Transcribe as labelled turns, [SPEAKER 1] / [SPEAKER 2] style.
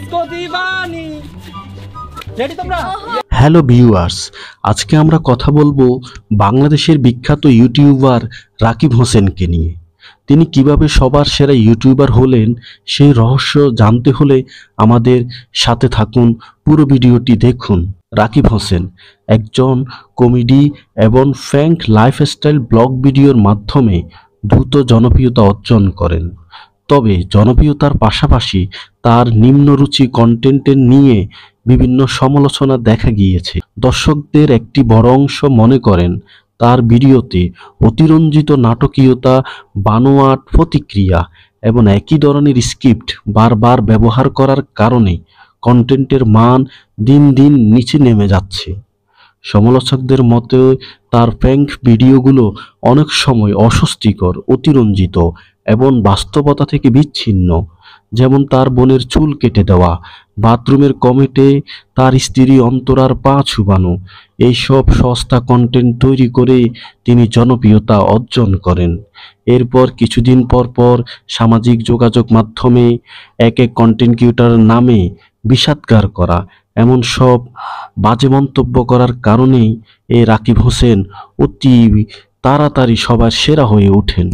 [SPEAKER 1] इसको दीवानी रेडी তোমরা
[SPEAKER 2] hello viewers, আজকে আমরা কথা বলবো বাংলাদেশের বিখ্যাত ইউটিউবার রাকিব হোসেনকে নিয়ে। তিনি কিভাবে সবার সেরা ইউটিউবার হলেন সেই রহস্য জানতে হলে আমাদের সাথে থাকুন, পুরো ভিডিওটি দেখুন। রাকিব হোসেন একজন কমেডি এবং ফ্র্যাঙ্ক লাইফস্টাইল ব্লগ ভিডিওর মাধ্যমে দ্রুত জনপ্রিয়তা অর্জন করেন। তবে জনপ্রিয়তার পাশাপাশি তার নিম্নরুচি কন্টেন্টের নিয়ে বিভিন্ন সমালোচনা দেখা গিয়েছে। দর্শকদের একটি বড় অংশ মনে করেন তার ভিডিওতে অতিরঞ্জিত নাটকীয়তা, বানোয়াট প্রতিক্রিয়া এবং একই ধরনের স্ক্রিপ্ট বারবার ব্যবহার করার কারণে কন্টেন্টের মান দিন দিন নিচে নেমে যাচ্ছে। সমালোচকদের মতে তার প্র্যাঙ্ক ভিডিওগুলো অনেক সময় অস্বস্তিকর, অতিরঞ্জিত এবং বাস্তবতা থেকে বিচ্ছিন্ন, যেমন তার বোনের চুল কেটে দেওয়া, বাথরুমের কমেটে তার স্ত্রী অন্তরার পা ছুবানো। এইসব সস্তা কন্টেন্ট তৈরি করে তিনি জনপ্রিয়তা অর্জন করেন। এরপর কিছুদিন পর সামাজিক যোগাযোগ মাধ্যমে এক কন্টেন্ট ক্রিয়েটর নামে বিষাদগার করা, এমন সব বাজে মন্তব্য করার কারণেই এই রাকিব হোসেন অতি তাড়াতাড়ি সবার সেরা হয়ে ওঠেন।